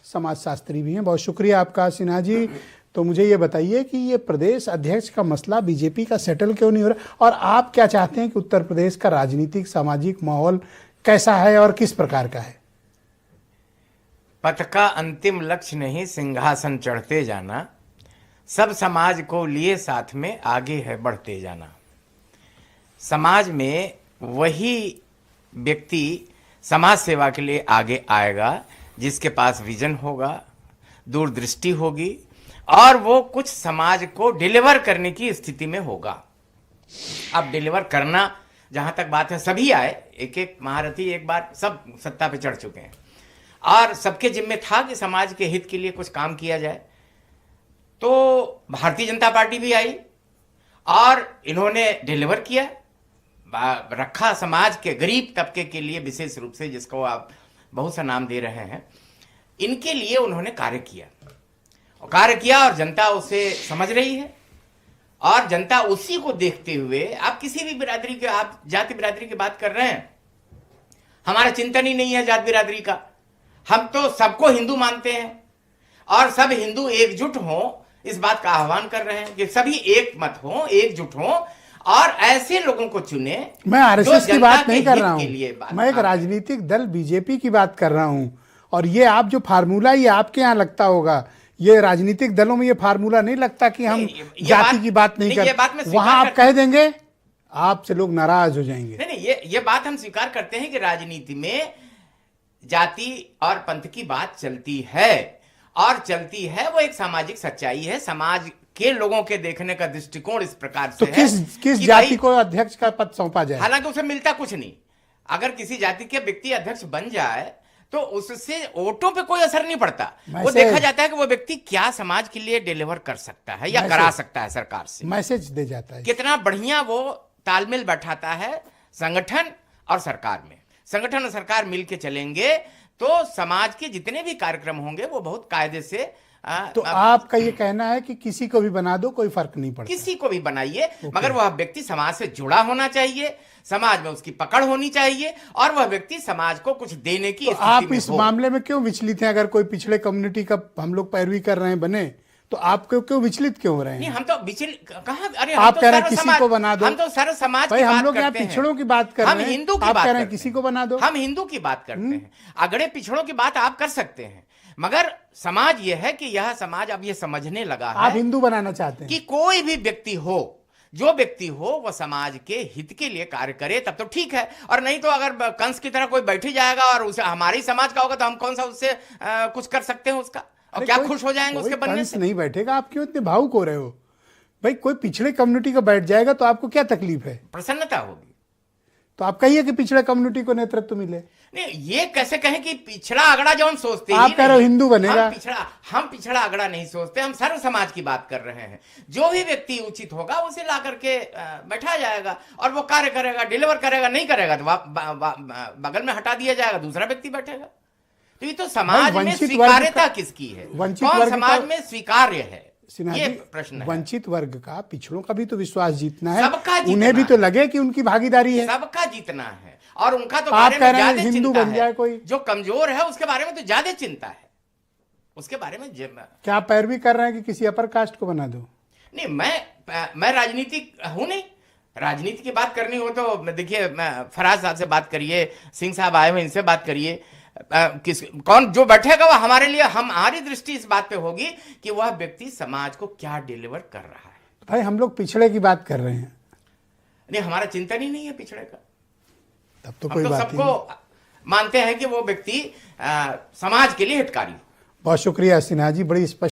समाजशास्त्री भी हैं। बहुत शुक्रिया आपका सिन्हा जी। तो मुझे ये बताइए कि ये प्रदेश अध्यक्ष का मसला बीजेपी का सेटल क्यों नहीं हो रहा, और आप क्या चाहते हैं कि उत्तर प्रदेश का राजनीतिक सामाजिक माहौल कैसा है और किस प्रकार का है? पथ का अंतिम लक्ष्य नहीं सिंहासन चढ़ते जाना, सब समाज को लिए साथ में आगे है बढ़ते जाना। समाज में वही व्यक्ति समाज सेवा के लिए आगे आएगा जिसके पास विजन होगा, दूरदृष्टि होगी और वो कुछ समाज को डिलीवर करने की स्थिति में होगा। अब डिलीवर करना जहां तक बात है, सभी आए, एक एक महारथी एक बार सब सत्ता पे चढ़ चुके हैं और सबके जिम्मे था कि समाज के हित के लिए कुछ काम किया जाए। तो भारतीय जनता पार्टी भी आई और इन्होंने डिलीवर किया, रखा समाज के गरीब तबके के लिए, विशेष रूप से जिसको आप बहुत सा नाम दे रहे हैं, इनके लिए उन्होंने कार्य किया और जनता उसे समझ रही है। और जनता उसी को देखते हुए, आप किसी भी बिरादरी के, आप जाति बिरादरी की बात कर रहे हैं, हमारा चिंतन ही नहीं है जाति बिरादरी का। हम तो सबको हिंदू मानते हैं और सब हिंदू एकजुट हों, इस बात का आह्वान कर रहे हैं कि सभी एक मत हों, एकजुट हों और ऐसे लोगों को चुने। मैं आरएसएस की बात नहीं कर रहा हूं, मैं एक राजनीतिक दल बीजेपी की बात कर रहा हूं। और ये आप जो फार्मूला, ये आपके यहाँ लगता होगा, ये राजनीतिक दलों में ये फार्मूला नहीं लगता कि हम जाति की बात नहीं करते। वहां आप कह देंगे, आपसे लोग नाराज हो जाएंगे। नहीं, ये बात हम स्वीकार करते हैं कि राजनीति में जाति और पंथ की बात चलती है और चलती है, वो एक सामाजिक सच्चाई है। समाज के लोगों के देखने का दृष्टिकोण इस प्रकार से तो किस जाति को अध्यक्ष का पद सौंपा जाए? हालांकि उसे मिलता कुछ नहीं। अगर किसी जाति के व्यक्ति अध्यक्ष बन जाए तो उससे वोटों पे कोई असर नहीं पड़ता। वो देखा जाता है कि वो व्यक्ति क्या समाज के लिए डिलीवर कर सकता है या करा सकता है, सरकार से मैसेज दे जाता है। कितना बढ़िया वो तालमेल बैठाता है संगठन और सरकार में। संगठन और सरकार मिलके चलेंगे तो समाज के जितने भी कार्यक्रम होंगे वो बहुत कायदे से। तो आपका ये कहना है कि किसी को भी बना दो, कोई फर्क नहीं पड़ता? किसी को भी बनाइए, मगर वह व्यक्ति समाज से जुड़ा होना चाहिए, समाज में उसकी पकड़ होनी चाहिए और वह व्यक्ति समाज को कुछ देने की तो आप इस मामले में क्यों विचलित हैं? अगर कोई पिछड़े कम्युनिटी का हम लोग पैरवी कर रहे हैं बने, तो आप क्यों विचलित क्यों हो रहे हैं? नहीं, हम तो विचलित कहाँ, अरे आप कह रहे हैं किसी को बना दो। हम तो सर्व समाज भाई, हम लोग यहाँ पिछड़ों की बात कर रहे हैं, हम हिंदू की आप बात कह रहे हैं किसी को बना दो। हम हिंदू की बात करते हैं, अगड़े पिछड़ों की बात आप कर सकते हैं, मगर समाज यह है कि यह समाज अब यह समझने लगा है, आप हिंदू बनाना चाहते हैं कि कोई भी व्यक्ति हो, जो व्यक्ति हो वह समाज के हित के लिए कार्य करे, तब तो ठीक है। और नहीं तो अगर कंस की तरह कोई बैठ जाएगा और उसे हमारे समाज का होगा तो हम कौन सा उससे कुछ कर सकते हैं उसका, और क्या खुश हो जाएंगे उसके बनने से? नहीं बैठेगा। आप क्यों इतने भावुक हो रहे हो भाई? कोई पिछड़े कम्युनिटी का बैठ जाएगा तो आपको क्या तकलीफ है? प्रसन्नता होगी। तो आप कहिए कि पिछड़े कम्युनिटी को नेतृत्व मिले। नहीं, ये कैसे कहें कि पिछड़ा अगड़ा जो हम सोचते हैं, आप कह रहे हो हिंदू बनेगा। हम पिछड़ा अगड़ा नहीं सोचते, हम सर्व समाज की बात कर रहे हैं। जो भी व्यक्ति उचित होगा उसे ला करके बैठा जाएगा और वो कार्य करेगा, डिलीवर करेगा। नहीं करेगा तो बगल में हटा दिया जाएगा, दूसरा व्यक्ति बैठेगा। तो ये तो समाज में स्वीकार्यता किसकी है? कौन समाज में स्वीकार्य है? ये प्रश्न है। वंचित वर्ग का, पिछड़ों का भी तो विश्वास जीतना है, उन्हें भी तो लगे कि उनकी भागीदारी है। सबका जीतना है और उनका तो आप कह रहे हैं हिंदू बन जाए कोई, जो कमजोर है उसके बारे में तो ज्यादा चिंता है, उसके बारे में। क्या आप पैरवी कर रहे हैं कि किसी अपर कास्ट को बना दो? नहीं, मैं राजनीतिक हूं नहीं। राजनीति की बात करनी हो तो देखिए, फराज साहब से बात करिए, सिंह साहब आए हुए, इनसे बात करिए। कौन जो बैठेगा वह हमारे लिए, हमारी दृष्टि इस बात पे होगी कि वह व्यक्ति समाज को क्या डिलीवर कर रहा है। भाई, हम लोग पिछड़े की बात कर रहे हैं। नहीं, हमारा चिंतन ही नहीं है पिछड़े का। तब तो कोई बात नहीं। सबको मानते हैं कि वो व्यक्ति समाज के लिए हितकारी हो। बहुत शुक्रिया सिन्हा जी, बड़ी स्पष्ट